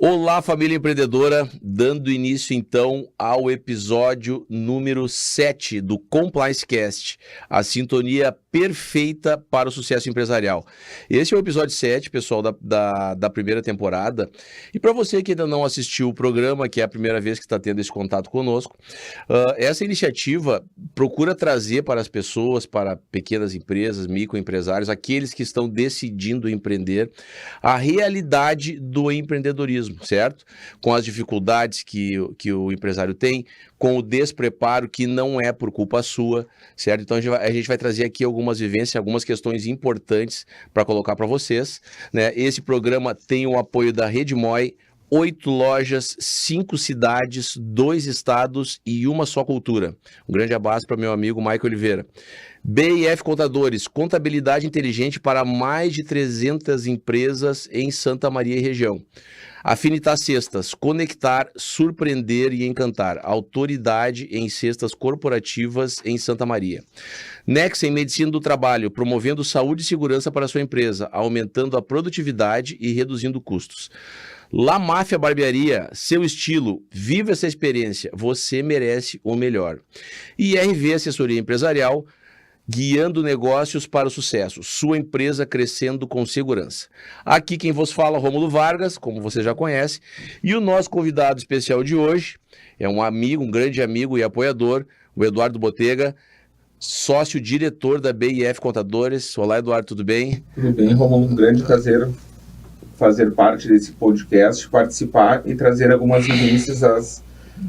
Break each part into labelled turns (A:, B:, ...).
A: Olá, família empreendedora, dando início então ao episódio número 7 do Compliance Cast, a sintonia perfeita para o sucesso empresarial. Esse é o episódio 7, pessoal, da primeira temporada. E para você que ainda não assistiu o programa, que é a primeira vez que está tendo esse contato conosco, essa iniciativa procura trazer para as pessoas, para pequenas empresas, microempresários, aqueles que estão decidindo empreender, a realidade do empreendedorismo, certo? Com as dificuldades que o empresário tem, com o despreparo que não é por culpa sua, certo? Então a gente vai trazer aqui algumas vivências, algumas questões importantes para colocar para vocês, né? Esse programa tem o apoio da Redmoi, 8 lojas, 5 cidades, 2 estados e uma só cultura. Um grande abraço para meu amigo Maico Oliveira. BIF Contadores, contabilidade inteligente para mais de 300 empresas em Santa Maria e região. Afinitar Cestas, conectar, surpreender e encantar. Autoridade em cestas corporativas em Santa Maria. Nexa em Medicina do Trabalho, promovendo saúde e segurança para a sua empresa, aumentando a produtividade e reduzindo custos. La Máfia Barbearia, seu estilo, viva essa experiência, você merece o melhor. E RV Assessoria Empresarial, guiando negócios para o sucesso, sua empresa crescendo com segurança. Aqui quem vos fala, Rômulo Vargas, como você já conhece, e o nosso convidado especial de hoje é um amigo, um grande amigo e apoiador, o Eduardo Botega, sócio-diretor da BIF Contadores. Olá, Eduardo, tudo bem?
B: Tudo bem, Rômulo, um grande prazer fazer parte desse podcast, participar e trazer algumas vivências das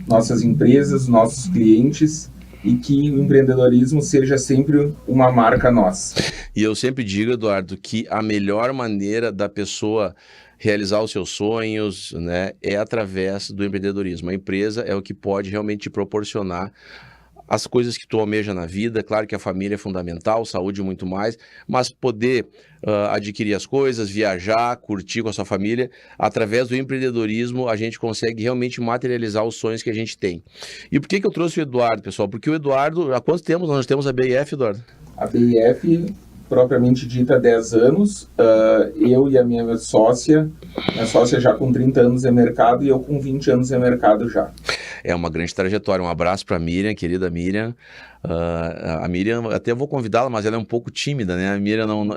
B: nossas empresas, nossos clientes, e que o empreendedorismo seja sempre uma marca nossa.
A: E eu sempre digo, Eduardo, que a melhor maneira da pessoa realizar os seus sonhos, né, é através do empreendedorismo. A empresa é o que pode realmente te proporcionar as coisas que tu almeja na vida. Claro que a família é fundamental, saúde muito mais, mas poder adquirir as coisas, viajar, curtir com a sua família, através do empreendedorismo a gente consegue realmente materializar os sonhos que a gente tem. E por que eu trouxe o Eduardo, pessoal? Porque o Eduardo, há quanto tempo nós temos a BIF, Eduardo?
B: A BIF, propriamente dita, há 10 anos, eu e a minha sócia já com 30 anos de mercado e eu com 20 anos de mercado já.
A: É uma grande trajetória. Um abraço para a Miriam, querida Miriam. A Miriam, até vou convidá-la, mas ela é um pouco tímida, né? A Miriam não...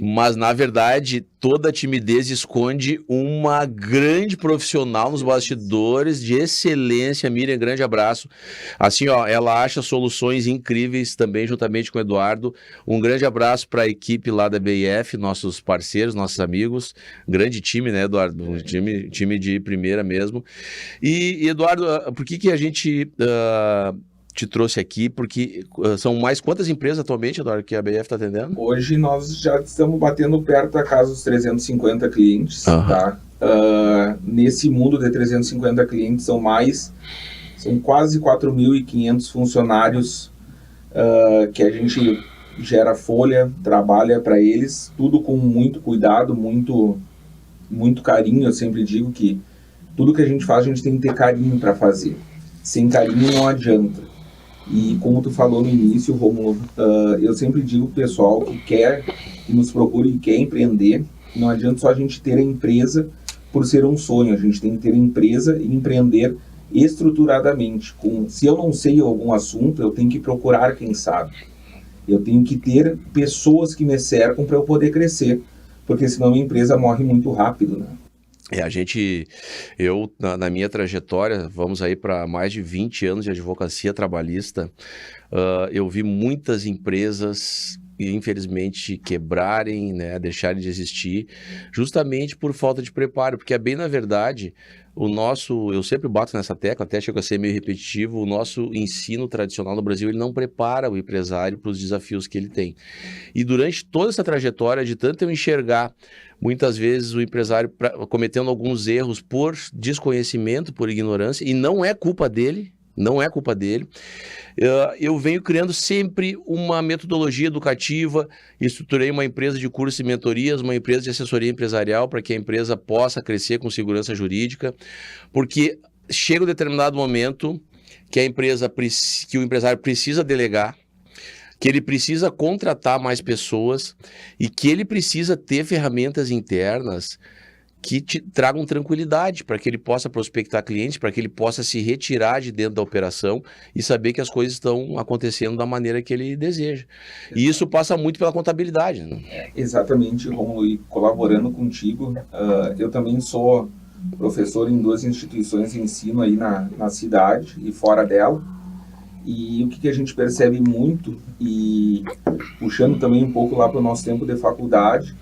A: Mas, na verdade, toda timidez esconde uma grande profissional nos bastidores de excelência. Miriam, grande abraço. Assim, ó, ela acha soluções incríveis também, juntamente com o Eduardo. Um grande abraço para a equipe lá da BIF, nossos parceiros, nossos amigos. Grande time, né, Eduardo? Um time de primeira mesmo. E Eduardo, por que a gente... te trouxe aqui, porque são mais quantas empresas atualmente, Eduardo, que a BIF está atendendo?
B: Hoje nós já estamos batendo perto da casa dos 350 clientes, tá? Nesse mundo de 350 clientes são quase 4.500 funcionários que a gente gera folha, trabalha para eles, tudo com muito cuidado, muito carinho. Eu sempre digo que tudo que a gente faz, a gente tem que ter carinho para fazer. Sem carinho não adianta. E como tu falou no início, Rômulo, eu sempre digo pro pessoal que nos procure e quer empreender, não adianta só a gente ter a empresa por ser um sonho, a gente tem que ter a empresa e empreender estruturadamente. Se eu não sei algum assunto, eu tenho que procurar quem sabe. Eu tenho que ter pessoas que me cercam para eu poder crescer, porque senão a minha empresa morre muito rápido, né?
A: Na minha trajetória, vamos aí para mais de 20 anos de advocacia trabalhista, eu vi muitas empresas, infelizmente, quebrarem, né, deixarem de existir, justamente por falta de preparo, porque bem na verdade, eu sempre bato nessa tecla, até chego a ser meio repetitivo, o nosso ensino tradicional no Brasil, ele não prepara o empresário para os desafios que ele tem. E durante toda essa trajetória, de tanto eu enxergar muitas vezes o empresário cometendo alguns erros por desconhecimento, por ignorância, e não é culpa dele, eu venho criando sempre uma metodologia educativa, estruturei uma empresa de cursos e mentorias, uma empresa de assessoria empresarial para que a empresa possa crescer com segurança jurídica, porque chega um determinado momento que o empresário precisa delegar, que ele precisa contratar mais pessoas e que ele precisa ter ferramentas internas que te tragam tranquilidade para que ele possa prospectar clientes, para que ele possa se retirar de dentro da operação e saber que as coisas estão acontecendo da maneira que ele deseja. E isso passa muito pela contabilidade. Né?
B: Exatamente, Romulo, e colaborando contigo, eu também sou professor em 2 instituições de ensino aí na cidade e fora dela. E o que a gente percebe muito, e puxando também um pouco lá para o nosso tempo de faculdade,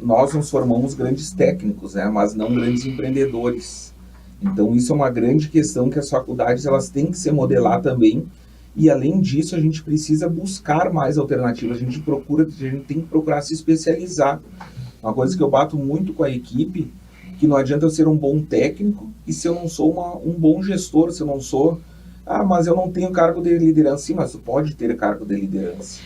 B: nós nos formamos grandes técnicos, né, mas não grandes empreendedores. Então isso é uma grande questão que as faculdades elas têm que se modelar também. E além disso a gente precisa buscar mais alternativas, a gente tem que procurar se especializar. Uma coisa que eu bato muito com a equipe, que não adianta eu ser um bom técnico e se eu não sou um bom gestor, se eu não sou... mas eu não tenho cargo de liderança. Sim, mas tu pode ter cargo de liderança.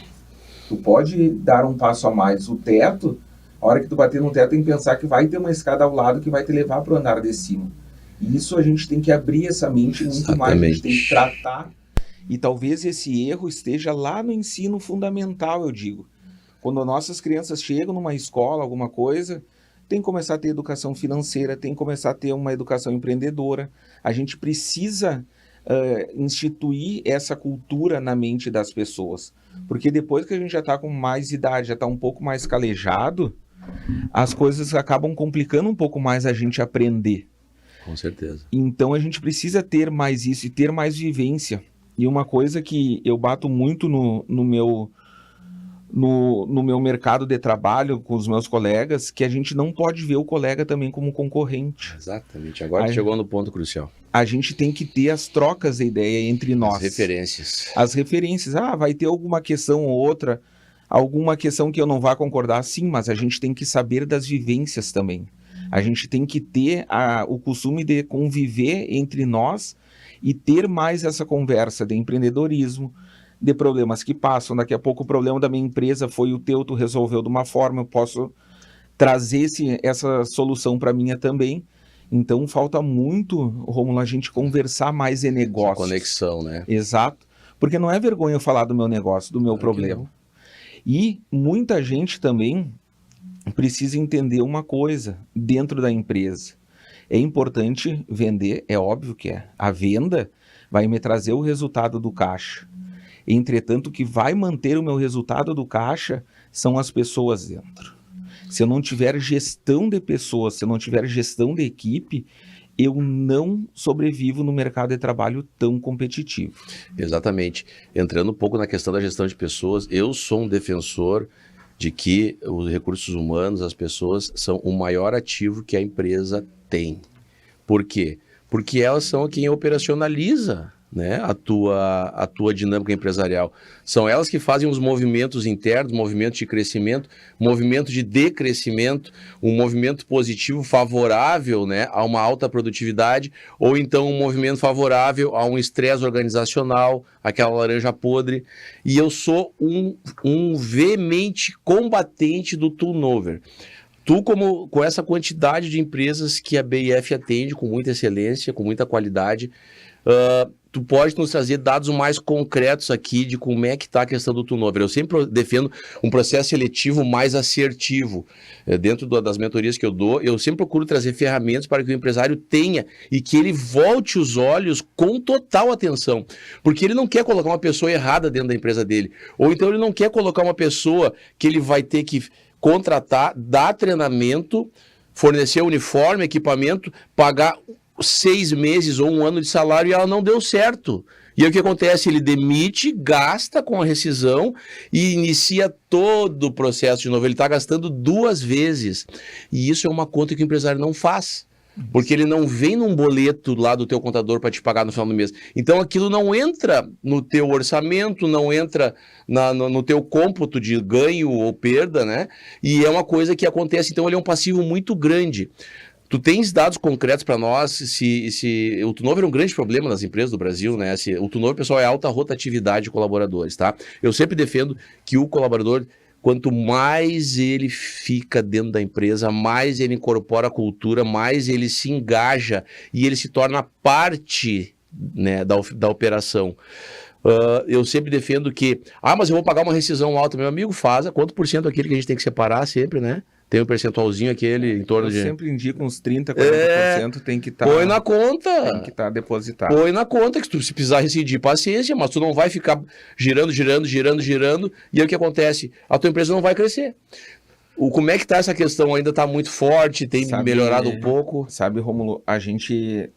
B: Tu pode dar um passo a mais. O teto, a hora que tu bater no teto, tem que pensar que vai ter uma escada ao lado que vai te levar para o andar de cima. E isso a gente tem que abrir essa mente muito mais, a gente tem que tratar. E talvez esse erro esteja lá no ensino fundamental, eu digo. Quando nossas crianças chegam numa escola, alguma coisa, tem que começar a ter educação financeira, tem que começar a ter uma educação empreendedora. A gente precisa... instituir essa cultura na mente das pessoas. Porque depois que a gente já está com mais idade, já está um pouco mais calejado, as coisas acabam complicando um pouco mais a gente aprender.
A: Com certeza.
B: Então a gente precisa ter mais isso e ter mais vivência. E uma coisa que eu bato muito no meu mercado de trabalho com os meus colegas, que a gente não pode ver o colega também como concorrente.
A: Exatamente. Agora chegou no ponto crucial.
B: A gente tem que ter as trocas de ideia entre nós. As referências. Vai ter alguma questão ou outra, alguma questão que eu não vá concordar, sim, mas a gente tem que saber das vivências também. A gente tem que ter o costume de conviver entre nós e ter mais essa conversa de empreendedorismo, de problemas que passam. Daqui a pouco o problema da minha empresa foi o teu, tu resolveu de uma forma, eu posso trazer essa solução para a minha também. Então falta muito, Romulo, a gente conversar mais em negócios.
A: Essa conexão, né?
B: Exato. Porque não é vergonha eu falar do meu negócio, do meu problema. E muita gente também precisa entender uma coisa dentro da empresa. É importante vender, é óbvio que é. A venda vai me trazer o resultado do caixa. Entretanto, o que vai manter o meu resultado do caixa são as pessoas dentro. Se eu não tiver gestão de pessoas, se eu não tiver gestão de equipe, eu não sobrevivo no mercado de trabalho tão competitivo.
A: Exatamente. Entrando um pouco na questão da gestão de pessoas, eu sou um defensor de que os recursos humanos, as pessoas, são o maior ativo que a empresa tem. Por quê? Porque elas são quem operacionaliza, né, a tua dinâmica empresarial. São elas que fazem os movimentos internos, movimentos de crescimento, movimento de decrescimento, um movimento positivo favorável, né, a uma alta produtividade, ou então um movimento favorável a um estresse organizacional, aquela laranja podre. E eu sou um veemente combatente do turnover. Tu, com essa quantidade de empresas que a BIF atende com muita excelência, com muita qualidade, tu pode nos trazer dados mais concretos aqui de como é que está a questão do turnover. Eu sempre defendo um processo seletivo mais assertivo. Dentro das mentorias que eu dou, eu sempre procuro trazer ferramentas para que o empresário tenha e que ele volte os olhos com total atenção. Porque ele não quer colocar uma pessoa errada dentro da empresa dele. Ou então ele não quer colocar uma pessoa que ele vai ter que contratar, dar treinamento, fornecer uniforme, equipamento, pagar 6 meses ou 1 ano de salário e ela não deu certo. E aí o que acontece? Ele demite, gasta com a rescisão e inicia todo o processo de novo. Ele está gastando 2 vezes. E isso é uma conta que o empresário não faz. Porque ele não vem num boleto lá do teu contador para te pagar no final do mês. Então aquilo não entra no teu orçamento, não entra no teu cômputo de ganho ou perda, né? E é uma coisa que acontece. Então ele é um passivo muito grande. Tu tens dados concretos para nós se o turnover é um grande problema nas empresas do Brasil, né? O turnover, pessoal, é alta rotatividade de colaboradores, tá? Eu sempre defendo que o colaborador, quanto mais ele fica dentro da empresa, mais ele incorpora a cultura, mais ele se engaja e ele se torna parte, né, da operação. Eu sempre defendo que, mas eu vou pagar uma rescisão alta, meu amigo, quanto por cento aquele que a gente tem que separar sempre, né? Tem um percentualzinho aquele em torno
B: eu
A: de...
B: Eu sempre indico uns 30%, 40% tem que estar...
A: Põe na conta.
B: Tem que estar depositado.
A: Põe na conta que se precisar rescindir, paciência, mas tu não vai ficar girando, e aí o que acontece? A tua empresa não vai crescer. Como é que tá essa questão? Ainda tá muito forte, tem melhorado um pouco?
B: Sabe, Rômulo, a gente...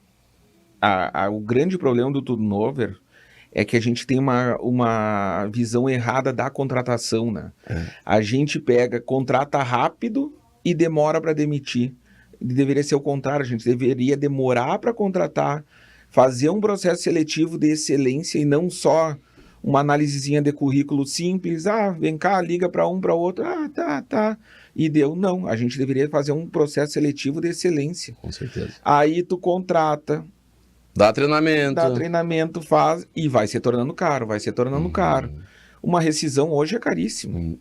B: o grande problema do turnover é que a gente tem uma visão errada da contratação, né? A gente contrata rápido e demora para demitir. Deveria ser o contrário, a gente deveria demorar para contratar, fazer um processo seletivo de excelência e não só uma análisezinha de currículo simples, vem cá, liga para um, para outro, tá, e deu. Não, a gente deveria fazer um processo seletivo de excelência.
A: Com certeza.
B: Aí tu contrata,
A: dá treinamento,
B: faz, e vai se tornando caro, caro. Uma rescisão hoje é caríssima.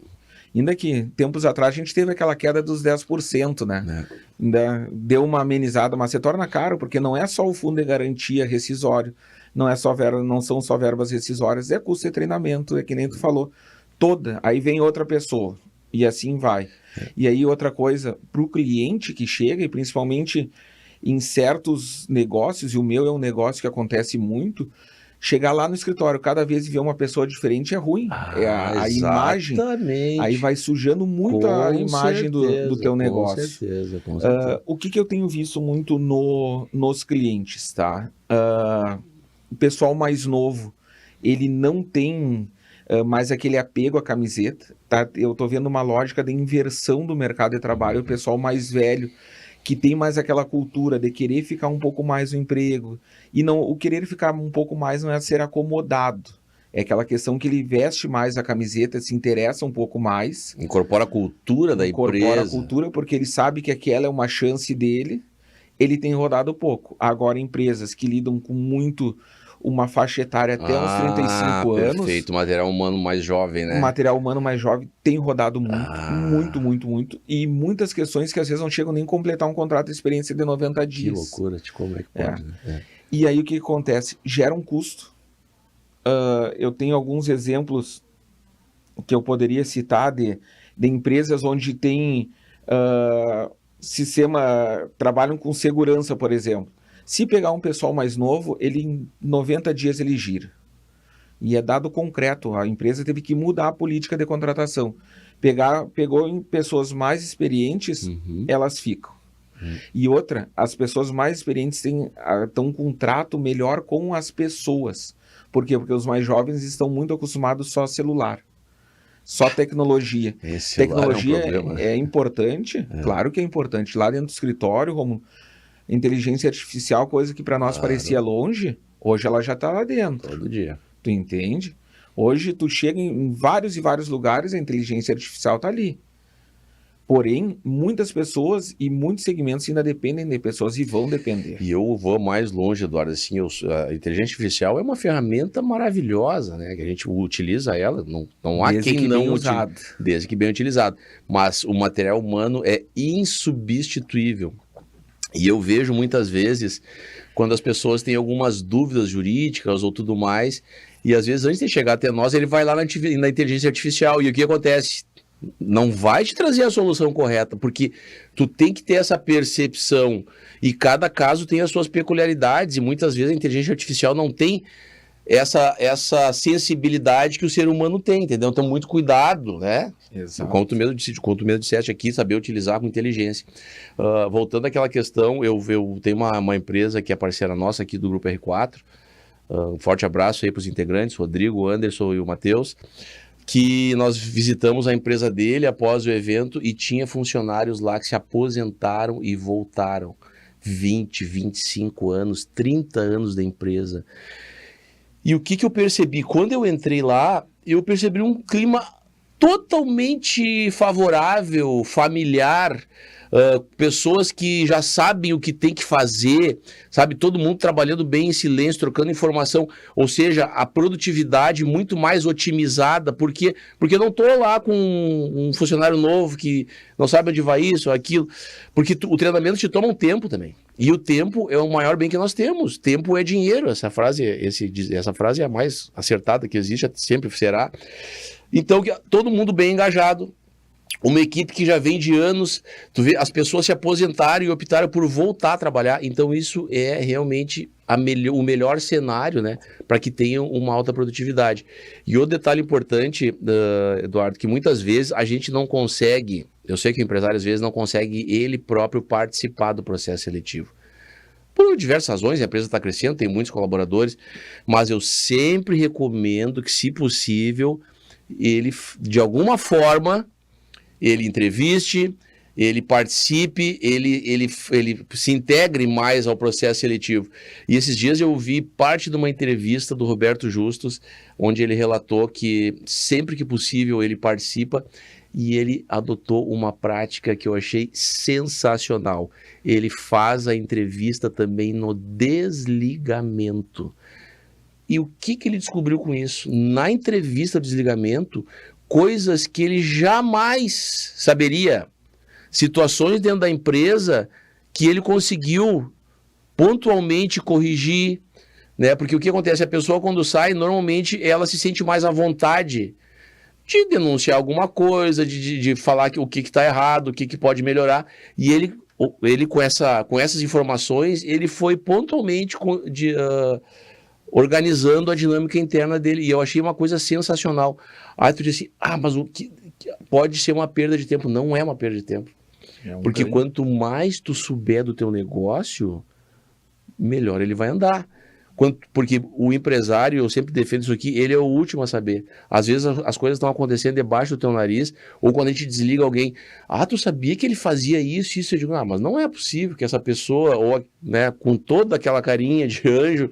B: Ainda que, tempos atrás, a gente teve aquela queda dos 10%, né? Ainda deu uma amenizada, mas se torna caro, porque não é só o fundo de garantia rescisório, não são só verbas rescisórias, é custo de treinamento, é que nem tu falou, toda. Aí vem outra pessoa, e assim vai. E aí outra coisa, para o cliente que chega, e principalmente em certos negócios, e o meu é um negócio que acontece muito, chegar lá no escritório, cada vez ver uma pessoa diferente é ruim. A imagem, aí vai sujando muito a imagem do teu negócio.
A: Com certeza.
B: O que eu tenho visto muito nos clientes, tá? O pessoal mais novo, ele não tem mais aquele apego à camiseta, tá? Eu tô vendo uma lógica de inversão do mercado de trabalho, o pessoal mais velho, que tem mais aquela cultura de querer ficar um pouco mais no emprego. E não, o querer ficar um pouco mais não é ser acomodado. É aquela questão que ele veste mais a camiseta, se interessa um pouco mais.
A: Incorpora a cultura da empresa.
B: Incorpora a cultura porque ele sabe que aquela é uma chance dele. Ele tem rodado pouco. Agora, empresas que lidam com muito uma faixa etária até uns 35 anos.
A: Perfeito, material humano mais jovem, né?
B: O material humano mais jovem tem rodado muito. E muitas questões que às vezes não chegam nem a completar um contrato de experiência de 90 dias.
A: Que loucura, como é que pode, né?
B: E aí o que acontece? Gera um custo. Eu tenho alguns exemplos que eu poderia citar de empresas onde tem trabalham com segurança, por exemplo. Se pegar um pessoal mais novo, ele em 90 dias ele gira. E é dado concreto, a empresa teve que mudar a política de contratação. Pegou em pessoas mais experientes, elas ficam. E outra, as pessoas mais experientes estão com um trato melhor com as pessoas. Por quê? Porque os mais jovens estão muito acostumados só a celular, só tecnologia. Tecnologia é importante, claro que é importante. Lá dentro do escritório, como inteligência artificial, coisa que para nós parecia longe, hoje ela já está lá dentro.
A: Todo dia.
B: Tu entende? Hoje tu chega em vários e vários lugares, a inteligência artificial está ali. Porém, muitas pessoas e muitos segmentos ainda dependem de pessoas e vão depender.
A: E eu vou mais longe, Eduardo. Assim, a inteligência artificial é uma ferramenta maravilhosa, né? Que a gente utiliza ela, não há quem não utilize. Desde que bem utilizado. Mas o material humano é insubstituível. E eu vejo muitas vezes, quando as pessoas têm algumas dúvidas jurídicas ou tudo mais, e às vezes antes de chegar até nós, ele vai lá na inteligência artificial. E o que acontece? Não vai te trazer a solução correta, porque tu tem que ter essa percepção. E cada caso tem as suas peculiaridades, e muitas vezes a inteligência artificial não tem essa sensibilidade que o ser humano tem, entendeu? Então, muito cuidado, né?
B: Exato.
A: Quanto mesmo disseste aqui, saber utilizar com inteligência. Voltando àquela questão, eu tenho uma empresa que é parceira nossa aqui do Grupo R4, um forte abraço aí para os integrantes, Rodrigo, o Anderson e o Matheus, que nós visitamos a empresa dele após o evento e tinha funcionários lá que se aposentaram e voltaram. 20, 25 anos, 30 anos da empresa. E o que eu percebi? Quando eu entrei lá, eu percebi um clima totalmente favorável, familiar, pessoas que já sabem o que tem que fazer, sabe? Todo mundo trabalhando bem em silêncio, trocando informação, ou seja, a produtividade muito mais otimizada, porque eu não estou lá com um funcionário novo que não sabe onde vai isso ou aquilo, porque o treinamento te toma um tempo também. E o tempo é o maior bem que nós temos. Tempo é dinheiro. Essa frase é a mais acertada que existe, sempre será. Então, todo mundo bem engajado, Uma equipe que já vem de anos, tu vê, as pessoas se aposentaram e optaram por voltar a trabalhar. Então isso é realmente o melhor cenário, né, para que tenham uma alta produtividade. E outro detalhe importante, Eduardo, que muitas vezes a gente não consegue, eu sei que o empresário às vezes não consegue ele próprio participar do processo seletivo. Por diversas razões, a empresa está crescendo, tem muitos colaboradores, mas eu sempre recomendo que, se possível, ele, de alguma forma, ele entreviste, ele participe, ele se integre mais ao processo seletivo. E esses dias eu vi parte de uma entrevista do Roberto Justus, onde ele relatou que sempre que possível ele participa, e ele adotou uma prática que eu achei sensacional. Ele faz a entrevista também no desligamento. E o que ele descobriu com isso? Na entrevista do desligamento, coisas que ele jamais saberia, situações dentro da empresa que ele conseguiu pontualmente corrigir, né? Porque o que acontece? A pessoa, quando sai, normalmente ela se sente mais à vontade de denunciar alguma coisa, de falar o que está errado, o que pode melhorar. E ele com essas informações, ele foi pontualmente organizando a dinâmica interna dele, e eu achei uma coisa sensacional. Aí tu disse, mas o que pode ser uma perda de tempo? Não é uma perda de tempo. Porque quanto mais tu souber do teu negócio, melhor ele vai andar. Porque o empresário, eu sempre defendo isso aqui, ele é o último a saber. Às vezes as coisas estão acontecendo debaixo do teu nariz, ou quando a gente desliga alguém, tu sabia que ele fazia isso, isso? Eu digo, mas não é possível que essa pessoa, ou, né, com toda aquela carinha de anjo,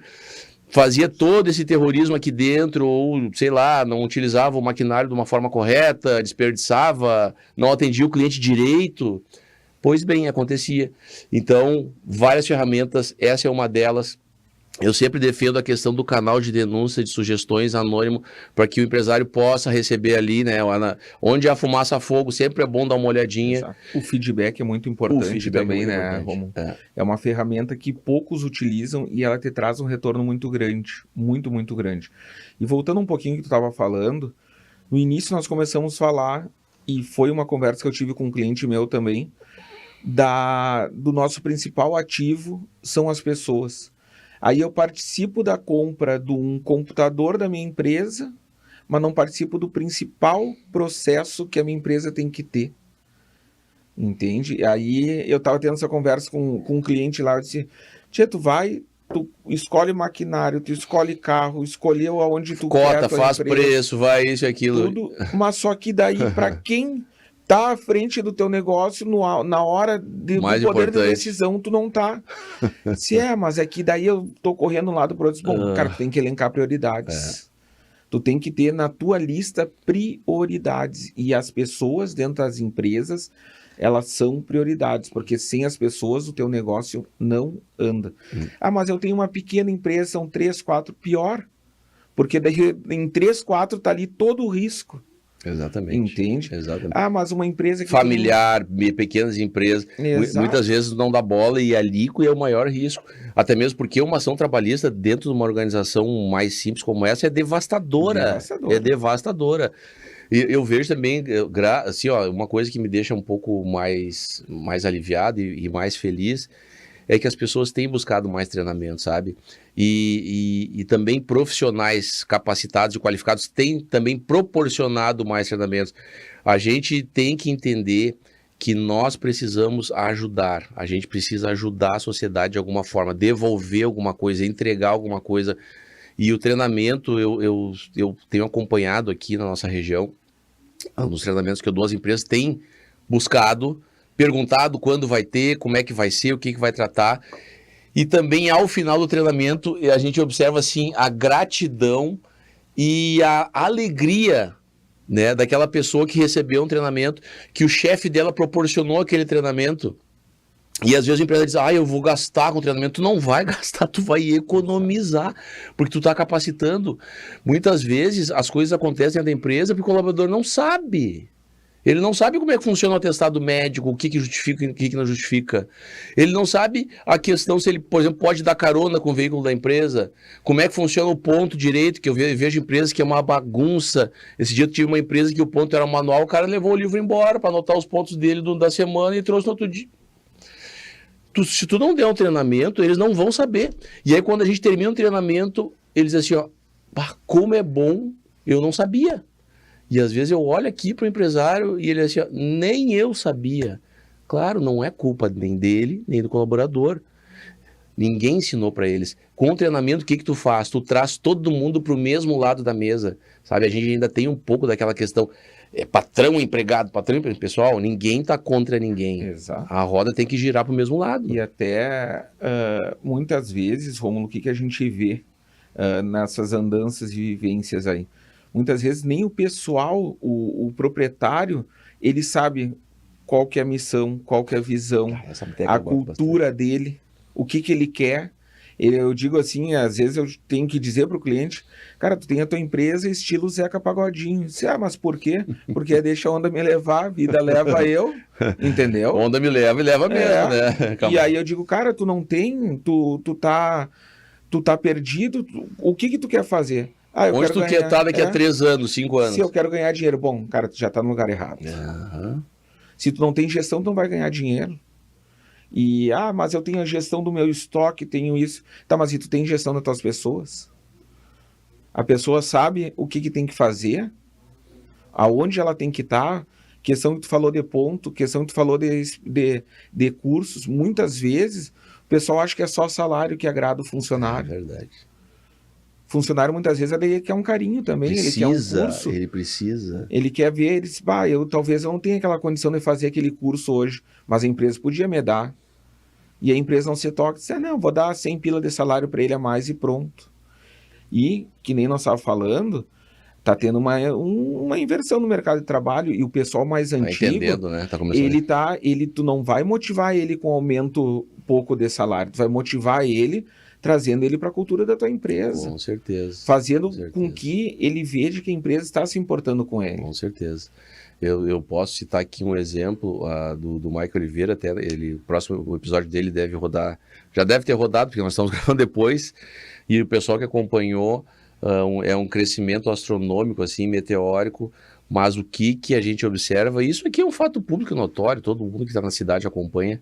A: fazia todo esse terrorismo aqui dentro, ou, sei lá, não utilizava o maquinário de uma forma correta, desperdiçava, não atendia o cliente direito. Pois bem, acontecia. Então, várias ferramentas, essa é uma delas. Eu sempre defendo a questão do canal de denúncia de sugestões anônimo, para que o empresário possa receber ali, né, onde há fumaça a fogo, sempre é bom dar uma olhadinha.
B: Exato. O feedback é muito importante também, né, Romulo? É uma ferramenta que poucos utilizam e ela te traz um retorno muito grande, muito, muito grande. E voltando um pouquinho que tu estava falando, no início nós começamos a falar, e foi uma conversa que eu tive com um cliente meu também, do nosso principal ativo são as pessoas. Aí eu participo da compra de um computador da minha empresa, mas não participo do principal processo que a minha empresa tem que ter. Entende? Aí eu estava tendo essa conversa com um cliente lá, eu disse, tia, tu escolhe maquinário, tu escolhe carro, escolheu aonde tu quer.
A: Cota, faz empresa, preço, vai isso e aquilo.
B: Tudo, mas só que daí, para quem tá à frente do teu negócio, na hora do poder de decisão, tu não tá. Se mas é que daí eu tô correndo um lado pro outro. Bom, cara, tu tem que elencar prioridades. Tu tem que ter na tua lista prioridades. E as pessoas dentro das empresas, elas são prioridades, porque sem as pessoas o teu negócio não anda. Mas eu tenho uma pequena empresa, são 3, 4, pior. Porque daí em 3, 4 tá ali todo o risco.
A: Exatamente.
B: Entende?
A: Exatamente.
B: Mas uma empresa que
A: familiar, pequenas empresas, muitas vezes não dá bola, e ali é o maior risco. Até mesmo porque uma ação trabalhista dentro de uma organização mais simples como essa é devastadora. É devastadora. E eu vejo também, assim, uma coisa que me deixa um pouco mais aliviado e mais feliz é que as pessoas têm buscado mais treinamento, sabe? E também profissionais capacitados e qualificados têm também proporcionado mais treinamentos. A gente tem que entender que nós precisamos ajudar. A gente precisa ajudar a sociedade de alguma forma, devolver alguma coisa, entregar alguma coisa. E o treinamento, eu tenho acompanhado aqui na nossa região, nos treinamentos que eu dou, as empresas têm buscado, perguntado quando vai ter, como é que vai ser, o que vai tratar. E também, ao final do treinamento, a gente observa assim, a gratidão e a alegria, né, daquela pessoa que recebeu um treinamento, que o chefe dela proporcionou aquele treinamento. E às vezes a empresa diz, eu vou gastar com treinamento. Tu não vai gastar, tu vai economizar, porque tu está capacitando. Muitas vezes as coisas acontecem dentro da empresa porque o colaborador não sabe. Ele não sabe como é que funciona o atestado médico, o que justifica e o que não justifica. Ele não sabe a questão se ele, por exemplo, pode dar carona com o veículo da empresa, como é que funciona o ponto direito, que eu vejo empresas que é uma bagunça. Esse dia eu tive uma empresa que o ponto era manual, o cara levou o livro embora para anotar os pontos dele da semana e trouxe no outro dia. Se tu não der um treinamento, eles não vão saber. E aí quando a gente termina o treinamento, eles dizem assim, ó, como é bom, eu não sabia. E às vezes eu olho aqui para o empresário e ele diz assim, ó, nem eu sabia. Claro, não é culpa nem dele, nem do colaborador. Ninguém ensinou para eles. Com o treinamento, o que tu faz? Tu traz todo mundo para o mesmo lado da mesa. Sabe, a gente ainda tem um pouco daquela questão, patrão, empregado, pessoal, ninguém está contra ninguém.
B: Exato.
A: A roda tem que girar para o mesmo lado.
B: E até, muitas vezes, Rômulo, o que a gente vê nessas andanças e vivências aí? Muitas vezes nem o pessoal, o proprietário, ele sabe qual que é a missão, qual que é a visão, a cultura dele, o que ele quer. Eu digo assim, às vezes eu tenho que dizer para o cliente, cara, tu tem a tua empresa estilo Zeca Pagodinho. Mas por quê? Porque deixa a onda me levar, a vida leva eu, entendeu?
A: Onda me leva e leva mesmo, né?
B: E aí eu digo, cara, tu não tem, tu tá perdido, o que tu quer fazer?
A: Onde tu quer estar daqui a 3 anos, 5 anos?
B: Se eu quero ganhar dinheiro, bom, cara, tu já tá no lugar errado. Se tu não tem gestão, tu não vai ganhar dinheiro. E, mas eu tenho a gestão do meu estoque, tenho isso. Tá, mas e tu tem gestão das tuas pessoas? A pessoa sabe o que tem que fazer, aonde ela tem que estar, questão que tu falou de ponto, questão que tu falou de cursos. Muitas vezes, o pessoal acha que é só salário que agrada o funcionário.
A: É verdade.
B: Funcionário, muitas vezes, ele quer um carinho também, ele quer um curso.
A: Ele precisa.
B: Ele quer ver, ele diz, talvez eu não tenha aquela condição de fazer aquele curso hoje, mas a empresa podia me dar. E a empresa não se toca, diz, não, vou dar 100 pila de salário para ele a mais e pronto. E, que nem nós estávamos falando, tá tendo uma inversão no mercado de trabalho, e o pessoal mais antigo,
A: entendendo, né? Tá começando.
B: Tu não vai motivar ele com aumento pouco de salário, tu vai motivar ele trazendo ele para a cultura da tua empresa.
A: Com certeza.
B: Fazendo com que ele veja que a empresa está se importando com ele.
A: Com certeza. Eu posso citar aqui um exemplo do Michael Oliveira, até o próximo episódio dele deve rodar, já deve ter rodado, porque nós estamos gravando depois, e o pessoal que acompanhou é um crescimento astronômico, assim, meteórico, mas o que a gente observa, isso aqui é um fato público notório, todo mundo que está na cidade acompanha,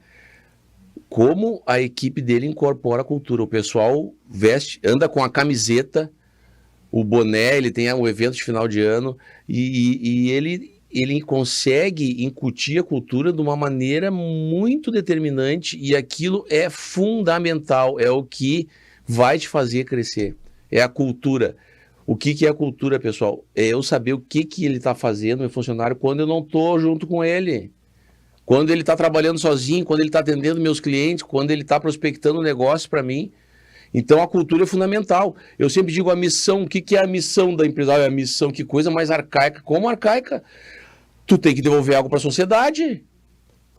A: como a equipe dele incorpora a cultura. O pessoal anda com a camiseta, o boné, ele tem um evento de final de ano, e ele consegue incutir a cultura de uma maneira muito determinante, e aquilo é fundamental, é o que vai te fazer crescer, é a cultura. O que é a cultura, pessoal? É eu saber o que ele está fazendo, meu funcionário, quando eu não estou junto com ele. Quando ele está trabalhando sozinho, quando ele está atendendo meus clientes, quando ele está prospectando negócio para mim. Então a cultura é fundamental. Eu sempre digo a missão, o que é a missão da empresa? A missão, que coisa mais arcaica. Como arcaica? Tu tem que devolver algo para a sociedade.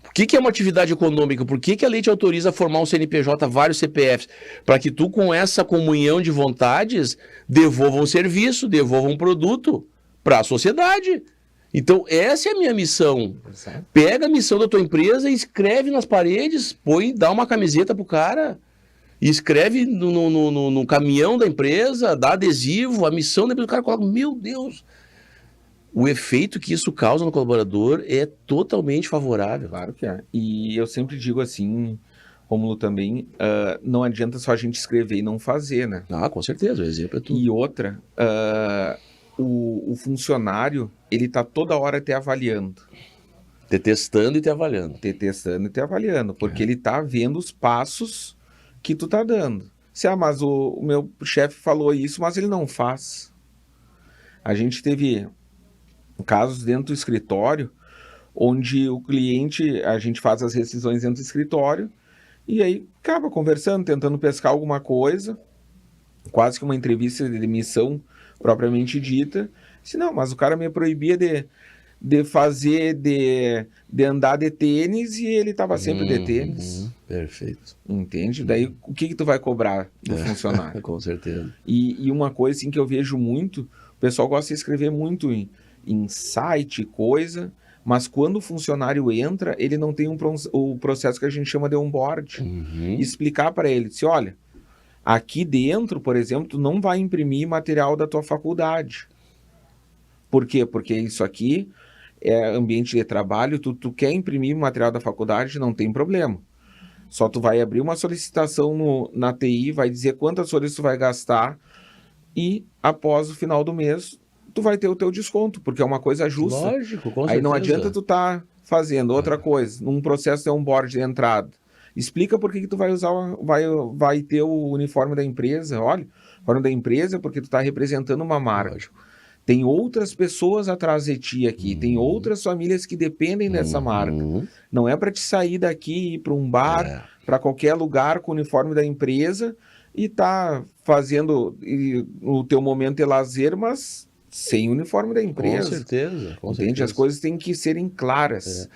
A: O que é uma atividade econômica? Por que a lei te autoriza a formar um CNPJ, vários CPFs? Para que tu, com essa comunhão de vontades, devolva um serviço, devolva um produto para a sociedade. Então, essa é a minha missão.
B: Exato.
A: Pega a missão da tua empresa e escreve nas paredes, dá uma camiseta pro cara, e escreve no caminhão da empresa, dá adesivo, a missão da empresa, o cara coloca, meu Deus, o efeito que isso causa no colaborador é totalmente favorável.
B: Claro que é. E eu sempre digo assim, Rômulo também, não adianta só a gente escrever e não fazer, né?
A: Com certeza, o exemplo é tudo.
B: E outra, o funcionário, ele tá toda hora te avaliando.
A: Te testando e te avaliando.
B: Porque ele tá vendo os passos que tu tá dando. Mas o meu chefe falou isso, mas ele não faz. A gente teve casos dentro do escritório, onde o cliente, a gente faz as rescisões dentro do escritório, e aí acaba conversando, tentando pescar alguma coisa, quase que uma entrevista de demissão propriamente dita. Não, mas o cara me proibia de fazer, de andar de tênis, e ele estava sempre de tênis.
A: Perfeito.
B: Entende? Daí o que tu vai cobrar do funcionário?
A: Com certeza.
B: E uma coisa assim, que eu vejo muito, o pessoal gosta de escrever muito em site, coisa, Mas quando o funcionário entra, ele não tem o processo que a gente chama de onboard. Explicar para ele, se olha, aqui dentro, por exemplo, tu não vai imprimir material da tua faculdade. Por quê? Porque isso aqui é ambiente de trabalho, tu quer imprimir material da faculdade, não tem problema. Só tu vai abrir uma solicitação na TI, vai dizer quantas horas tu vai gastar e após o final do mês tu vai ter o teu desconto, porque é uma coisa justa.
A: Lógico, com certeza.
B: Aí não adianta tu tá fazendo outra coisa, num processo de onboard de entrada. Explica por que tu vai usar, vai ter o uniforme da empresa. Olha, o uniforme da empresa é porque tu tá representando uma marca.
A: Lógico.
B: Tem outras pessoas atrás de ti aqui, tem outras famílias que dependem dessa marca. Não é para te sair daqui e ir para um bar, para qualquer lugar com o uniforme da empresa e tá fazendo o teu momento de lazer, mas sem o uniforme da empresa.
A: Com certeza.
B: Entende? As coisas têm que serem claras.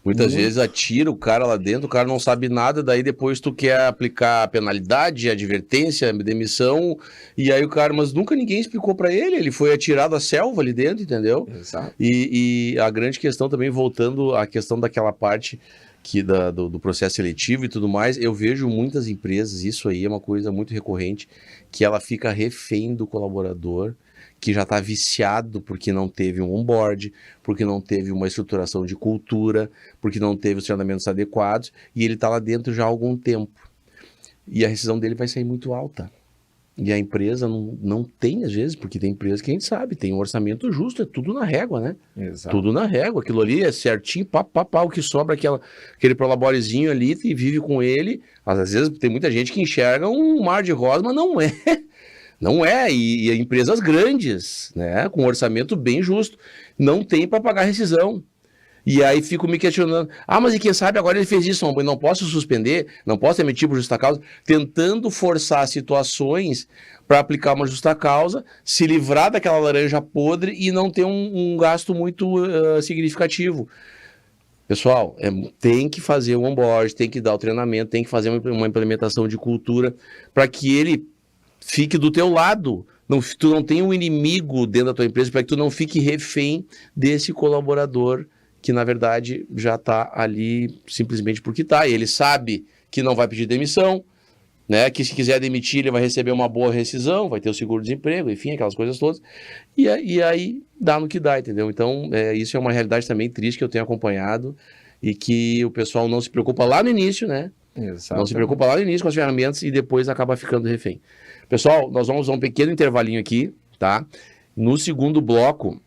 A: Muitas vezes atira o cara lá dentro, o cara não sabe nada, daí depois tu quer aplicar penalidade, advertência, demissão, e aí o cara, mas nunca ninguém explicou pra ele foi atirado à selva ali dentro, entendeu?
B: Exato.
A: E a grande questão também, voltando à questão daquela parte que do processo seletivo e tudo mais, eu vejo muitas empresas, isso aí é uma coisa muito recorrente, que ela fica refém do colaborador, que já está viciado porque não teve um onboard, porque não teve uma estruturação de cultura, porque não teve os treinamentos adequados, e ele está lá dentro já há algum tempo. E a rescisão dele vai sair muito alta. E a empresa não tem, às vezes, porque tem empresa que a gente sabe, tem um orçamento justo, é tudo na régua, né?
B: Exato.
A: Tudo na régua, aquilo ali é certinho, o que sobra, aquele prolaborezinho ali, e vive com ele. Às vezes tem muita gente que enxerga um mar de rosa, mas não é. Não é, e empresas grandes, né, com um orçamento bem justo, não tem para pagar rescisão. E aí fico me questionando, mas e quem sabe agora ele fez isso, não posso suspender, não posso emitir por justa causa, tentando forçar situações para aplicar uma justa causa, se livrar daquela laranja podre e não ter um gasto muito significativo. Pessoal, tem que fazer o onboard, tem que dar o treinamento, tem que fazer uma implementação de cultura para que ele fique do teu lado. Tu não tem um inimigo dentro da tua empresa para que tu não fique refém desse colaborador que, na verdade, já está ali simplesmente porque está. Ele sabe que não vai pedir demissão, né? Que se quiser demitir, ele vai receber uma boa rescisão, vai ter o seguro-desemprego, enfim, aquelas coisas todas. E aí dá no que dá, entendeu? Então, isso é uma realidade também triste que eu tenho acompanhado e que o pessoal não se preocupa lá no início, né? Exatamente. Não se preocupa lá no início com as ferramentas e depois acaba ficando refém. Pessoal, nós vamos a um pequeno intervalinho aqui, tá? No segundo bloco,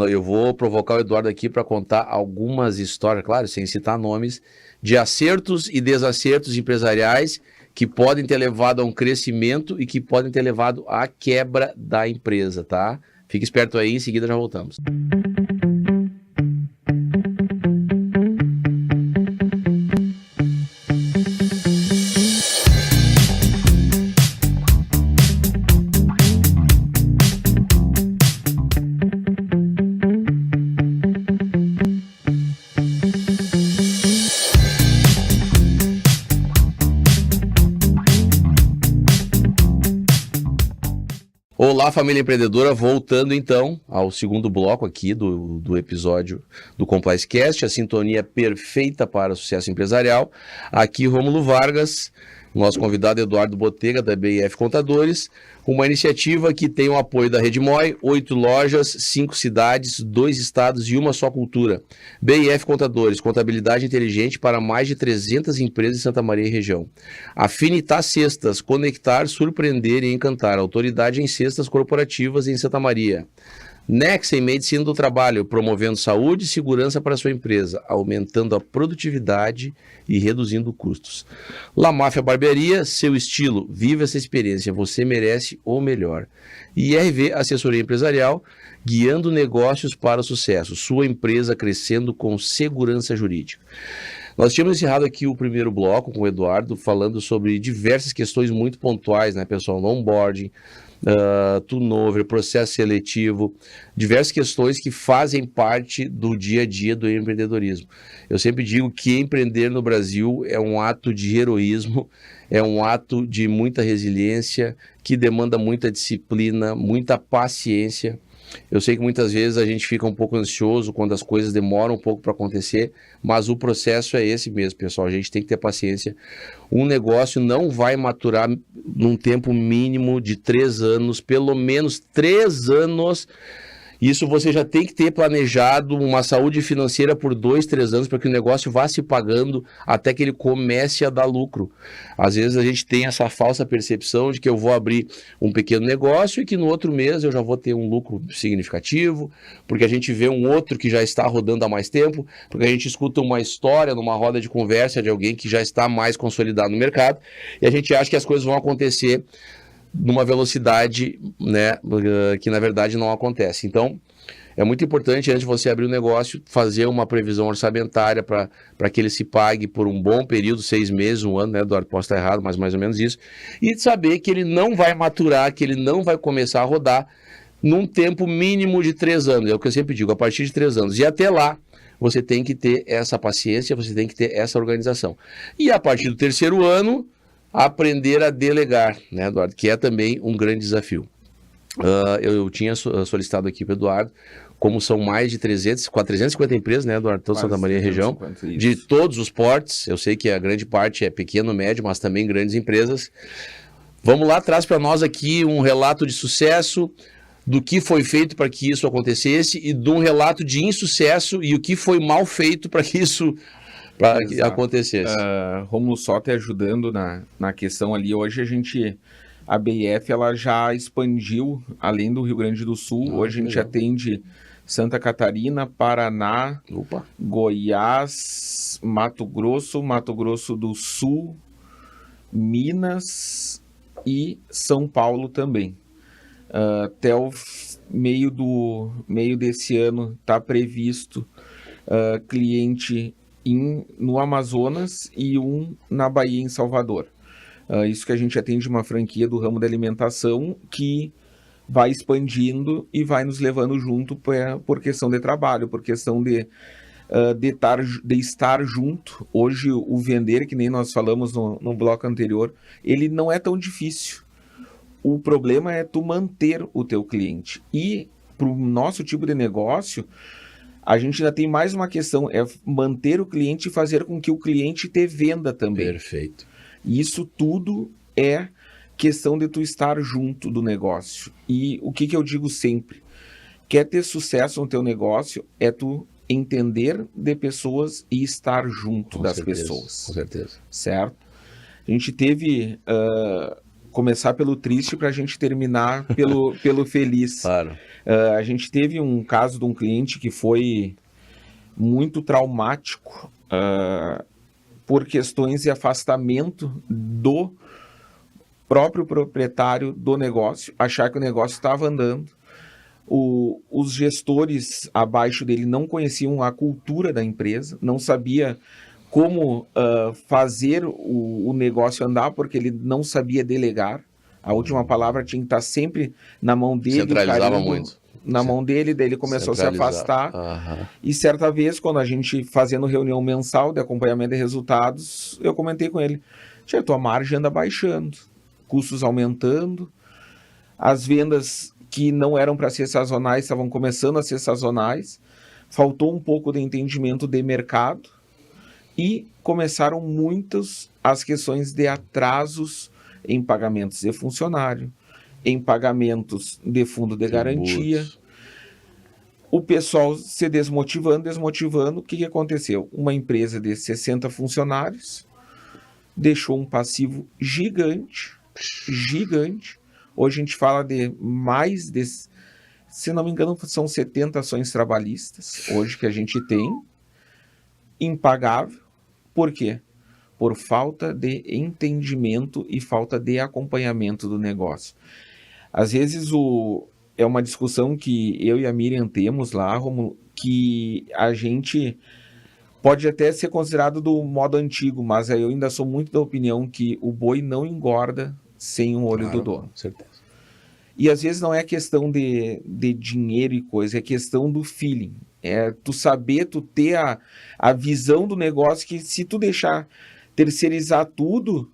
A: eu vou provocar o Eduardo aqui para contar algumas histórias, claro, sem citar nomes, de acertos e desacertos empresariais que podem ter levado a um crescimento e que podem ter levado à quebra da empresa, tá? Fique esperto aí, em seguida já voltamos. Olá, família empreendedora, voltando então ao segundo bloco aqui do episódio do Compliance Cast, a sintonia perfeita para o sucesso empresarial. Aqui Rômulo Vargas, nosso convidado Eduardo Botega, da BIF Contadores, uma iniciativa que tem o apoio da Redmoy, 8 lojas, 5 cidades, 2 estados e uma só cultura. BIF Contadores, contabilidade inteligente para mais de 300 empresas em Santa Maria e região. Afinitar Cestas, conectar, surpreender e encantar. Autoridade em cestas corporativas em Santa Maria. Nexa em Medicina do Trabalho, promovendo saúde e segurança para a sua empresa, aumentando a produtividade e reduzindo custos. La Máfia Barbearia, seu estilo, viva essa experiência, você merece o melhor. E IRV Assessoria Empresarial, guiando negócios para o sucesso, sua empresa crescendo com segurança jurídica. Nós tínhamos encerrado aqui o primeiro bloco com o Eduardo, falando sobre diversas questões muito pontuais, né, pessoal, no onboarding, turnover, processo seletivo, diversas questões que fazem parte do dia a dia do empreendedorismo. Eu sempre digo que empreender no Brasil é um ato de heroísmo, é um ato de muita resiliência, que demanda muita disciplina, muita paciência, Eu sei que muitas vezes a gente fica um pouco ansioso quando as coisas demoram um pouco para acontecer, mas o processo é esse mesmo, pessoal. A gente tem que ter paciência. Um negócio não vai maturar num tempo mínimo de 3 anos, pelo menos 3 anos. Isso você já tem que ter planejado uma saúde financeira por 2, 3 anos para que o negócio vá se pagando até que ele comece a dar lucro. Às vezes a gente tem essa falsa percepção de que eu vou abrir um pequeno negócio e que no outro mês eu já vou ter um lucro significativo, porque a gente vê um outro que já está rodando há mais tempo, porque a gente escuta uma história numa roda de conversa de alguém que já está mais consolidado no mercado e a gente acha que as coisas vão acontecer numa velocidade, né, que na verdade não acontece. Então, é muito importante, antes de você abrir o negócio, fazer uma previsão orçamentária para que ele se pague por um bom período, 6 meses, 1 ano, né, Eduardo? Posso estar errado, mas mais ou menos isso. E saber que ele não vai maturar, que ele não vai começar a rodar num tempo mínimo de 3 anos. É o que eu sempre digo, a partir de 3 anos. E até lá, você tem que ter essa paciência, você tem que ter essa organização. E a partir do 3º ano, aprender a delegar, né, Eduardo? Que é também um grande desafio. Eu tinha solicitado aqui para o Eduardo, como são mais de 350 empresas, né, Eduardo? Toda Santa Maria região, de todos os portes. Eu sei que a grande parte é pequeno, médio, mas também grandes empresas. Vamos lá, traz para nós aqui um relato de sucesso, do que foi feito para que isso acontecesse e de um relato de insucesso e o que foi mal feito para que isso que acontecesse.
B: Romulo Soter ajudando na questão ali. Hoje a BIF ela já expandiu além do Rio Grande do Sul. Hoje a gente atende Santa Catarina, Paraná, Goiás, Mato Grosso do Sul, Minas e São Paulo também. Até o meio desse ano está previsto cliente no Amazonas e um na Bahia, em Salvador. Isso que a gente atende uma franquia do ramo da alimentação que vai expandindo e vai nos levando junto por questão de trabalho, por questão de estar junto. Hoje o vender, que nem nós falamos no bloco anterior, ele não é tão difícil. O problema é tu manter o teu cliente. E para o nosso tipo de negócio, a gente ainda tem mais uma questão, é manter o cliente e fazer com que o cliente te venda também.
A: Perfeito.
B: E isso tudo é questão de tu estar junto do negócio. E o que eu digo sempre? Quer ter sucesso no teu negócio, é tu entender de pessoas e estar junto das pessoas.
A: Com certeza.
B: Certo? A gente teve... começar pelo triste para a gente terminar pelo feliz.
A: Claro.
B: A gente teve um caso de um cliente que foi muito traumático por questões de afastamento do próprio proprietário do negócio, achar que o negócio estava andando. Os gestores abaixo dele não conheciam a cultura da empresa, não sabia como fazer o negócio andar, porque ele não sabia delegar. A última palavra tinha que estar sempre na mão dele.
A: Centralizava muito.
B: Na mão dele, daí ele começou a se afastar. E certa vez, quando a gente fazendo reunião mensal de acompanhamento de resultados, eu comentei com ele, tia, tua margem anda baixando, custos aumentando, as vendas que não eram para ser sazonais estavam começando a ser sazonais, faltou um pouco de entendimento de mercado, e começaram muitas as questões de atrasos em pagamentos de funcionário, em pagamentos de fundo de garantia. O pessoal se desmotivando. O que aconteceu? Uma empresa de 60 funcionários deixou um passivo gigante. Hoje a gente fala de mais de, se não me engano, são 70 ações trabalhistas hoje que a gente tem, impagável. Por quê? Por falta de entendimento e falta de acompanhamento do negócio. Às vezes é uma discussão que eu e a Miriam temos lá, Romulo, que a gente pode até ser considerado do modo antigo, mas eu ainda sou muito da opinião que o boi não engorda sem um olho do dono.
A: Com certeza.
B: E às vezes não é questão de dinheiro e coisa, é questão do feeling. É tu saber, tu ter a visão do negócio, que se tu deixar terceirizar tudo,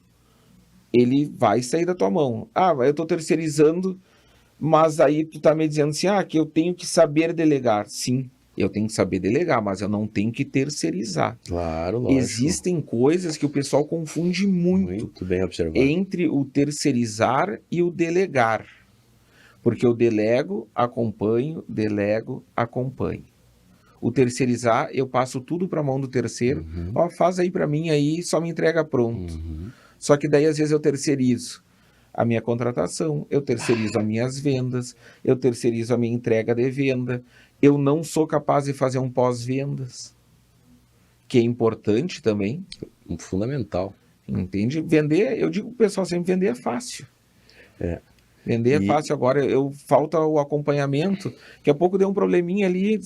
B: ele vai sair da tua mão. Eu estou terceirizando Mas aí tu tá me dizendo assim, que eu tenho que saber delegar. Sim, eu tenho que saber delegar, mas eu não tenho que terceirizar.
A: Claro, lógico.
B: Existem coisas que o pessoal confunde muito
A: bem observado.
B: entre o terceirizar e o delegar. Porque eu delego, acompanho, delego, acompanho. O terceirizar, eu passo tudo para a mão do terceiro. Faz aí para mim aí, só me entrega pronto. Só que daí às vezes eu terceirizo a minha contratação, eu terceirizo as minhas vendas, eu terceirizo a minha entrega de venda. Eu não sou capaz de fazer um pós-vendas, que é importante também.
A: Fundamental.
B: Entende? Vender, eu digo pro pessoal sempre, vender é fácil. Vender é fácil. Agora, falta o acompanhamento. Daqui a pouco deu um probleminha ali,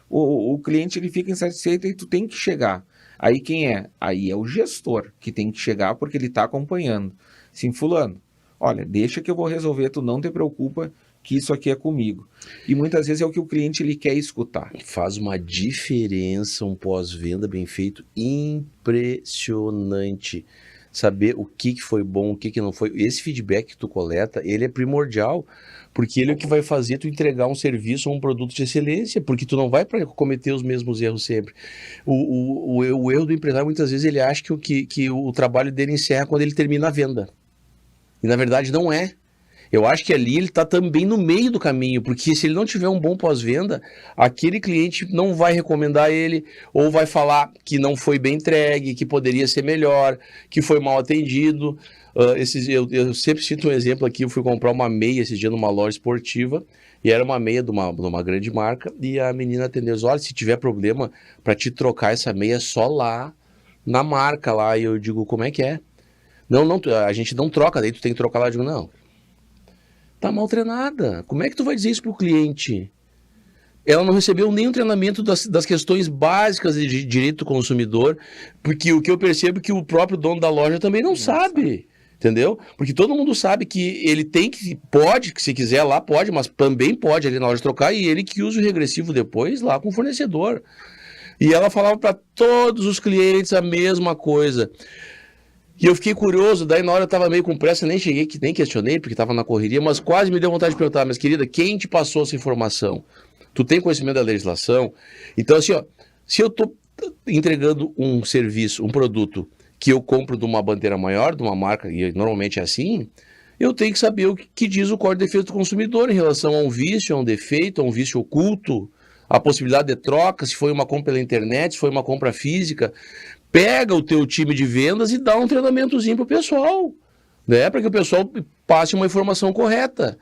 B: o cliente ele fica insatisfeito e tu tem que chegar. Aí quem é? Aí é o gestor que tem que chegar porque ele está acompanhando. Sim, fulano, olha, deixa que eu vou resolver, tu não te preocupa que isso aqui é comigo. E muitas vezes é o que o cliente ele quer escutar.
A: Faz uma diferença um pós-venda bem feito impressionante. Saber o que foi bom, o que não foi. Esse feedback que tu coleta, ele é primordial, porque ele é o que vai fazer tu entregar um serviço ou um produto de excelência, porque tu não vai para cometer os mesmos erros sempre. O erro do empresário, muitas vezes, ele acha que o trabalho dele encerra quando ele termina a venda. E, na verdade, não é. Eu acho que ali ele está também no meio do caminho, porque se ele não tiver um bom pós-venda, aquele cliente não vai recomendar ele, ou vai falar que não foi bem entregue, que poderia ser melhor, que foi mal atendido. Eu sempre cito um exemplo aqui, eu fui comprar uma meia esse dia numa loja esportiva, e era uma meia de uma grande marca, e a menina atendeu, olha, se tiver problema para te trocar essa meia, só lá na marca lá. E eu digo, como é que é? Não, a gente não troca, daí tu tem que trocar lá. Eu digo, não. Tá mal treinada. Como é que tu vai dizer isso pro cliente? Ela não recebeu nenhum treinamento das questões básicas de direito do consumidor, porque o que eu percebo é que o próprio dono da loja também não sabe, entendeu? Porque todo mundo sabe que ele pode, que se quiser lá pode, mas também pode ali na loja trocar, e ele que usa o regressivo depois lá com o fornecedor. E ela falava para todos os clientes a mesma coisa. E eu fiquei curioso, daí na hora eu tava meio com pressa, nem questionei, porque tava na correria, mas quase me deu vontade de perguntar, mas querida, quem te passou essa informação? Tu tem conhecimento da legislação? Então assim, se eu tô entregando um serviço, um produto, que eu compro de uma bandeira maior, de uma marca, e normalmente é assim, eu tenho que saber o que diz o Código de Defesa do Consumidor em relação a um vício, a um defeito, a um vício oculto, a possibilidade de troca, se foi uma compra pela internet, se foi uma compra física. Pega o teu time de vendas e dá um treinamentozinho pro pessoal, né? Para que o pessoal passe uma informação correta.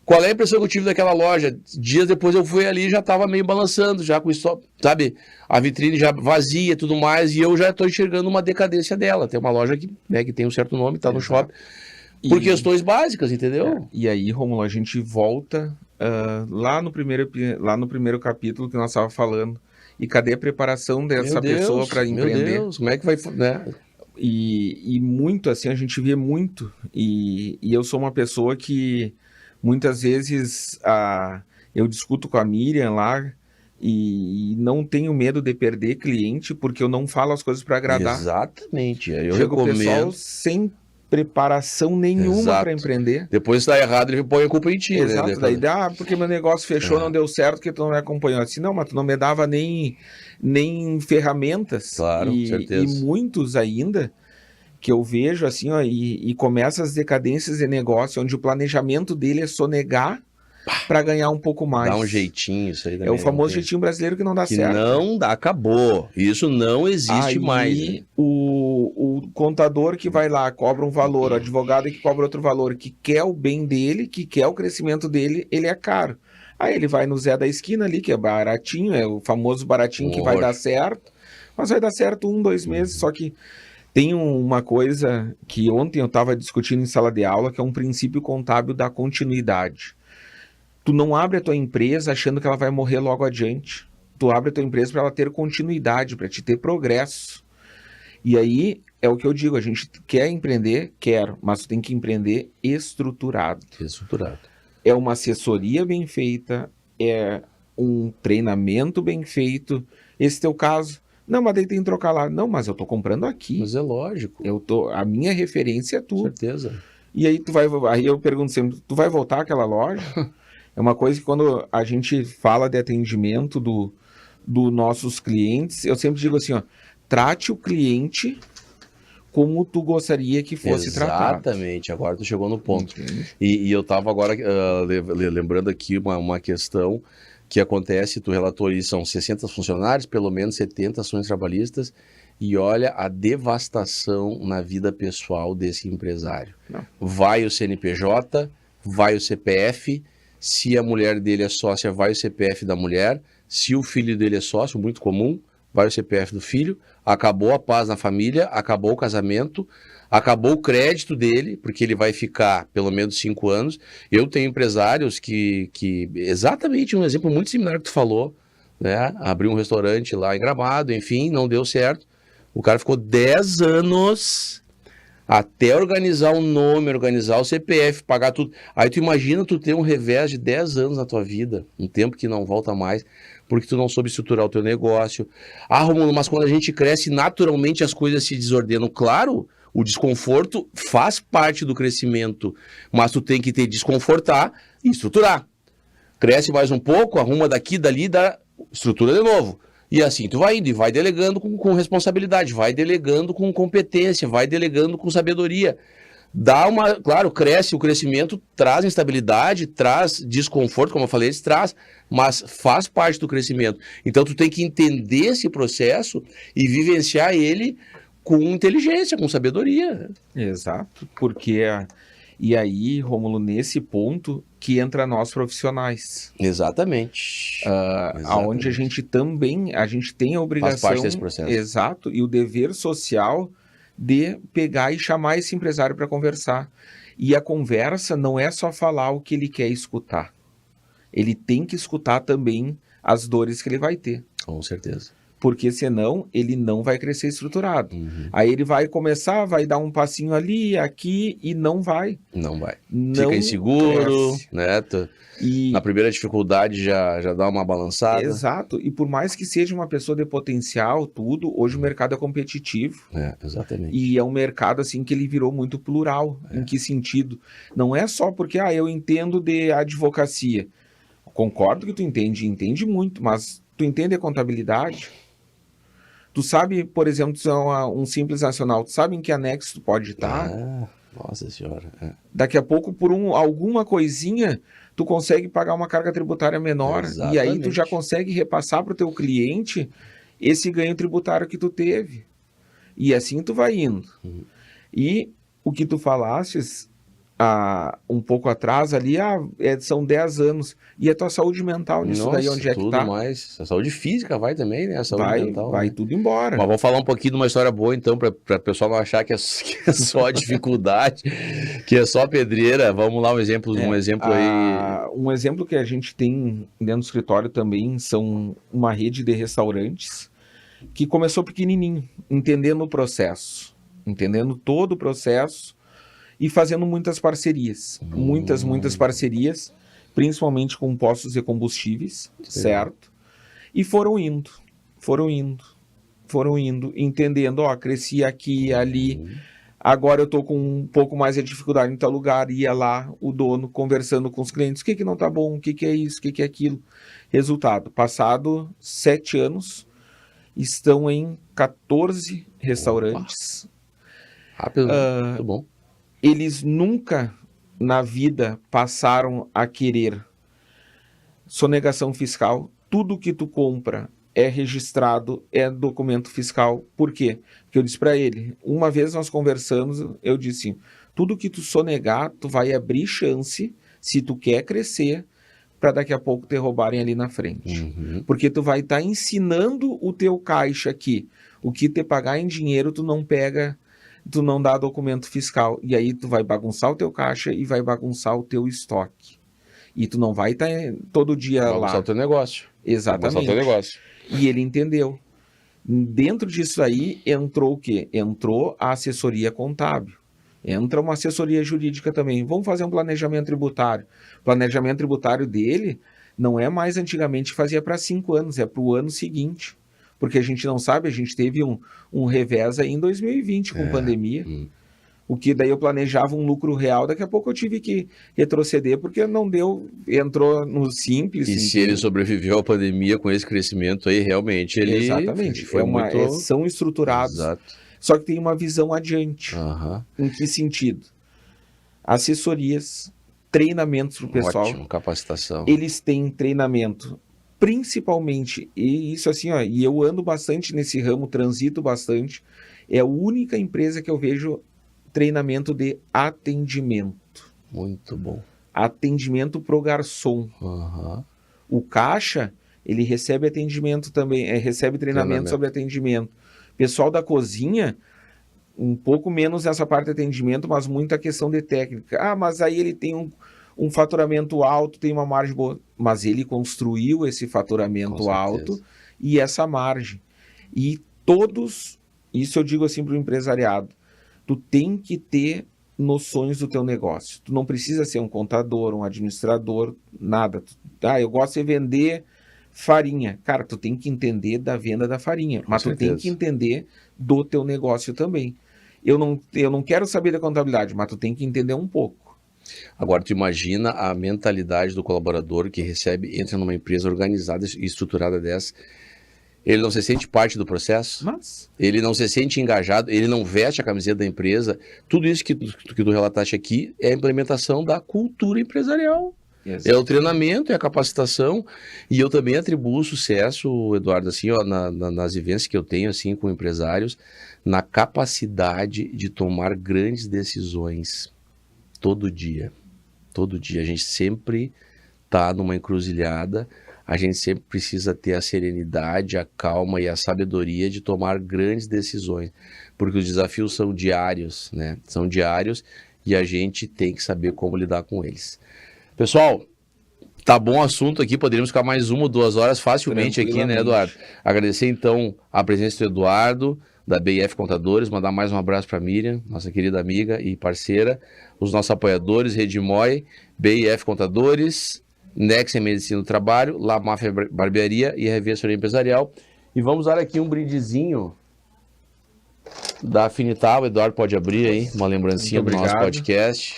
A: Qual é a impressão que eu tive daquela loja? Dias depois eu fui ali e já estava meio balançando, já com isso, sabe? A vitrine já vazia e tudo mais, e eu já estou enxergando uma decadência dela. Tem uma loja que tem um certo nome, está no shopping, por questões básicas, entendeu?
B: E aí, Rômulo, a gente volta lá no primeiro capítulo que nós estávamos falando. E cadê a preparação dessa pessoa para empreender?
A: Meu Deus, como é que vai... Né?
B: E muito assim, a gente vê muito. E eu sou uma pessoa que muitas vezes eu discuto com a Miriam lá e não tenho medo de perder cliente porque eu não falo as coisas para agradar.
A: Exatamente. Eu
B: Chega o pessoal sem preparação nenhuma para empreender.
A: Depois se dá errado, ele põe a culpa em ti.
B: Exato,
A: né?
B: daí porque meu negócio fechou, não deu certo, porque tu não me acompanhou. Assim, não, mas tu não me dava nem ferramentas.
A: Claro, certeza.
B: E muitos ainda que eu vejo assim, e começa as decadências de negócio, onde o planejamento dele é sonegar para ganhar um pouco mais.
A: Dá um jeitinho, isso aí também.
B: É o famoso jeitinho brasileiro que não dá certo.
A: Não dá, acabou. Isso não existe mais. Né?
B: O contador que vai lá, cobra um valor, o advogado que cobra outro valor, que quer o bem dele, que quer o crescimento dele, ele é caro. Aí ele vai no Zé da esquina ali, que é baratinho, é o famoso baratinho que vai dar certo, mas vai dar certo 1, 2 meses, só que tem uma coisa que ontem eu estava discutindo em sala de aula, que é um princípio contábil da continuidade. Tu não abre a tua empresa achando que ela vai morrer logo adiante. Tu abre a tua empresa para ela ter continuidade, para te ter progresso. E aí é o que eu digo, a gente quer empreender, mas tu tem que empreender estruturado.
A: Estruturado.
B: É uma assessoria bem feita, é um treinamento bem feito. Esse teu caso, não, mas daí tem que trocar lá. Não, mas eu tô comprando aqui.
A: Mas é lógico.
B: A minha referência é tu.
A: Com certeza.
B: E aí aí eu pergunto sempre, tu vai voltar àquela loja? É uma coisa que quando a gente fala de atendimento dos nossos clientes, eu sempre digo assim, ó, trate o cliente como tu gostaria que fosse tratado.
A: Exatamente, agora tu chegou no ponto. E eu estava agora lembrando aqui uma questão que acontece, tu relatou aí, são 60 funcionários, pelo menos 70 ações trabalhistas, e olha a devastação na vida pessoal desse empresário.
B: Não.
A: Vai o CNPJ, vai o CPF, se a mulher dele é sócia, vai o CPF da mulher, se o filho dele é sócio, muito comum, vai o CPF do filho, acabou a paz na família, acabou o casamento, acabou o crédito dele, porque ele vai ficar pelo menos 5 anos. Eu tenho empresários que exatamente um exemplo muito similar que tu falou, né? Abriu um restaurante lá em Gramado, enfim, não deu certo. O cara ficou 10 anos até organizar o nome, organizar o CPF, pagar tudo. Aí tu imagina tu ter um revés de 10 anos na tua vida, um tempo que não volta mais, porque tu não soube estruturar o teu negócio. Ah, Romulo, mas quando a gente cresce, naturalmente as coisas se desordenam. Claro, o desconforto faz parte do crescimento, mas tu tem que te desconfortar e estruturar. Cresce mais um pouco, arruma daqui, dali, dá estrutura de novo. E assim tu vai indo e vai delegando com responsabilidade, vai delegando com competência, vai delegando com sabedoria. Claro, cresce, o crescimento traz instabilidade, traz desconforto, como eu falei, traz, mas faz parte do crescimento. Então tu tem que entender esse processo e vivenciar ele com inteligência, com sabedoria.
B: Exato, porque e aí, Rômulo, nesse ponto que entra nós profissionais.
A: Exatamente.
B: Aonde a gente tem a obrigação,
A: faz parte desse processo.
B: Exato, e o dever social de pegar e chamar esse empresário para conversar. E a conversa não é só falar o que ele quer escutar. Ele tem que escutar também as dores que ele vai ter.
A: Com certeza.
B: Porque senão ele não vai crescer estruturado. Aí ele vai começar, vai dar um passinho ali, aqui e não vai.
A: Não vai.
B: Não
A: fica inseguro,
B: cresce.
A: né?
B: E
A: na primeira dificuldade já dá uma balançada.
B: Exato. E por mais que seja uma pessoa de potencial, tudo, hoje o mercado é competitivo.
A: Exatamente.
B: E é um mercado assim que ele virou muito plural. Em que sentido? Não é só porque eu entendo de advocacia. Concordo que tu entende muito, mas tu entende a contabilidade? Tu sabe, por exemplo, tu é um simples nacional, tu sabe em que anexo tu pode estar?
A: Nossa senhora.
B: Daqui a pouco, por alguma coisinha, tu consegue pagar uma carga tributária menor.
A: Exatamente.
B: E aí tu já consegue repassar para o teu cliente esse ganho tributário que tu teve. E assim tu vai indo. E o que tu falastes um pouco atrás ali, são 10 anos. E a tua saúde mental nisso daí, onde é que tá?
A: Tudo mais. A saúde física vai também, né? A saúde mental.
B: Vai tudo embora.
A: Mas vamos falar um pouquinho de uma história boa, então, para o pessoal não achar que é só dificuldade, que é só pedreira. Vamos lá, um exemplo aí.
B: Um exemplo que a gente tem dentro do escritório também são uma rede de restaurantes que começou pequenininho, entendendo o processo, entendendo todo o processo, e fazendo muitas parcerias, muitas parcerias, principalmente com postos de combustíveis, certo? E foram indo, entendendo, cresci aqui, ali, agora eu tô com um pouco mais de dificuldade em tal lugar, ia lá, o dono, conversando com os clientes, o que não tá bom, o que é isso, o que é aquilo. Resultado, passado 7 anos, estão em 14 restaurantes.
A: Rápido, muito bom.
B: Eles nunca na vida passaram a querer sonegação fiscal. Tudo que tu compra é registrado, é documento fiscal. Por quê? Porque eu disse para ele, uma vez nós conversamos, eu disse, tudo que tu sonegar, tu vai abrir chance, se tu quer crescer, para daqui a pouco te roubarem ali na frente. Porque tu vai estar ensinando o teu caixa aqui. O que te pagar em dinheiro, tu não pega, tu não dá documento fiscal. E aí tu vai bagunçar o teu caixa e vai bagunçar o teu estoque. E tu não vai estar todo dia lá.
A: Bagunçar o teu negócio.
B: Exatamente.
A: Bagunçar o teu negócio.
B: E ele entendeu. Dentro disso aí, entrou o quê? Entrou a assessoria contábil. Entra uma assessoria jurídica também. Vamos fazer um planejamento tributário. O planejamento tributário dele não é mais antigamente que fazia para 5 anos, é para o ano seguinte. Porque a gente não sabe, a gente teve um revés aí em 2020 com pandemia. O que daí eu planejava um lucro real, daqui a pouco eu tive que retroceder, porque não deu, entrou no simples.
A: E se ele sobreviveu à pandemia com esse crescimento aí, realmente ele...
B: Exatamente,
A: foi muito...
B: são estruturados,
A: Exato.
B: Só que tem uma visão adiante.
A: Uhum.
B: Em que sentido? Assessorias, treinamentos para o pessoal.
A: Ótimo, capacitação.
B: Eles têm treinamento, principalmente, e isso assim, ó, e eu ando bastante nesse ramo, transito bastante, é a única empresa que eu vejo treinamento de atendimento.
A: Muito bom.
B: Atendimento pro garçom.
A: Uhum.
B: O caixa, ele recebe atendimento também, recebe treinamento sobre atendimento. Pessoal da cozinha, um pouco menos essa parte de atendimento, mas muita questão de técnica. Ah, mas aí ele tem um faturamento alto, tem uma margem boa. Mas ele construiu esse faturamento alto e essa margem. E todos, isso eu digo assim para o empresariado, tu tem que ter noções do teu negócio. Tu não precisa ser um contador, um administrador, nada. Eu gosto de vender farinha. Cara, tu tem que entender da venda da farinha, mas tu tem que entender do teu negócio também. Eu não quero saber da contabilidade, mas tu tem que entender um pouco.
A: Agora, tu imagina a mentalidade do colaborador que entra numa empresa organizada e estruturada dessa. Ele não se sente parte do processo, ele não se sente engajado, ele não veste a camiseta da empresa. Tudo isso que tu relataste aqui é a implementação da cultura empresarial. Exato. É o treinamento, é a capacitação. E eu também atribuo sucesso, Eduardo, assim, ó, nas vivências que eu tenho assim, com empresários, na capacidade de tomar grandes decisões todo dia. Todo dia. A gente sempre está numa encruzilhada. A gente sempre precisa ter a serenidade, a calma e a sabedoria de tomar grandes decisões, porque os desafios são diários, né? São diários e a gente tem que saber como lidar com eles. Pessoal, tá bom o assunto aqui, poderíamos ficar mais 1 ou 2 horas facilmente aqui, né, Eduardo? Agradecer então a presença do Eduardo, da BIF Contadores, mandar mais um abraço para a Miriam, nossa querida amiga e parceira, os nossos apoiadores, Redimoy, BIF Contadores, Nexa Medicina do Trabalho, La Máfia Barbearia e RV Assessoria Empresarial. E vamos dar aqui um brindezinho da Afinitar. O Eduardo pode abrir aí, uma lembrancinha do nosso podcast.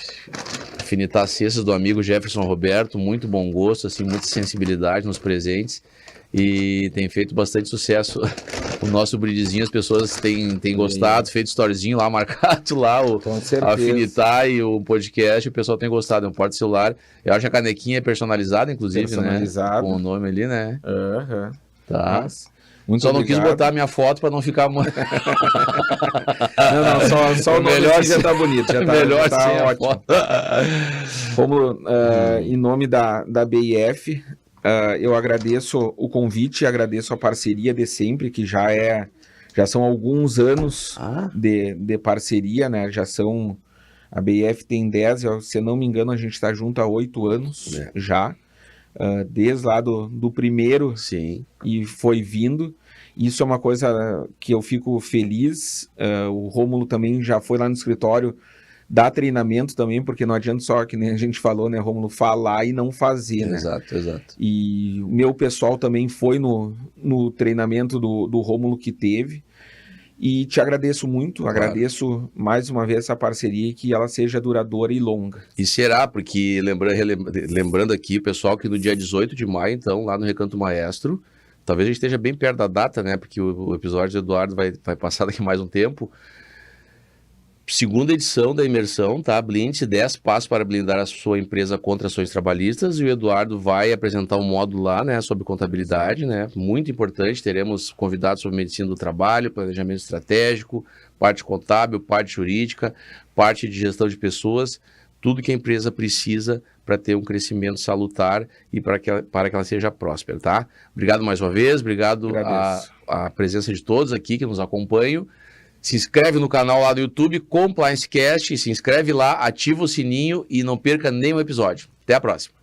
A: Afinitar Cestas do amigo Jefferson Roberto, muito bom gosto, assim, muita sensibilidade nos presentes. E tem feito bastante sucesso o nosso brindezinho, as pessoas têm gostado, feito storyzinho lá, marcado lá o Afinitar e o podcast, o pessoal tem gostado, é um porta celular. Eu acho que a canequinha é personalizada, inclusive, né? Com o nome ali, né? Tá. Nossa. Muito só obrigado. Não quis botar a minha foto para não ficar... Não, só o melhor já tá bonito, já tá, melhor já tá ótimo.
B: Como em nome da BIF... eu agradeço o convite, agradeço a parceria de sempre, que já são alguns anos de parceria, né? A BIF tem 10, se eu não me engano, a gente está junto há 8 anos já, desde lá do primeiro.
A: Sim.
B: E foi vindo. Isso é uma coisa que eu fico feliz. O Rômulo também já foi lá no escritório, dá treinamento também, porque não adianta só, que nem a gente falou, né, Rômulo, falar e não fazer, né?
A: Exato.
B: E o meu pessoal também foi no treinamento do Rômulo que teve. E te agradeço muito, agradeço mais uma vez essa parceria e que ela seja duradoura e longa.
A: E será, porque lembrando aqui, pessoal, que no dia 18 de maio, então, lá no Recanto Maestro, talvez a gente esteja bem perto da data, né, porque o episódio do Eduardo vai passar daqui mais um tempo. Segunda edição da imersão, tá? Blinde-se 10 passos para blindar a sua empresa contra ações trabalhistas, e o Eduardo vai apresentar um módulo lá, né, sobre contabilidade, né? Muito importante, teremos convidados sobre medicina do trabalho, planejamento estratégico, parte contábil, parte jurídica, parte de gestão de pessoas, tudo que a empresa precisa para ter um crescimento salutar e para que ela seja próspera, tá? Obrigado mais uma vez, obrigado a presença de todos aqui que nos acompanham. Se inscreve no canal lá do YouTube, Compliance Cast, se inscreve lá, ativa o sininho e não perca nenhum episódio. Até a próxima.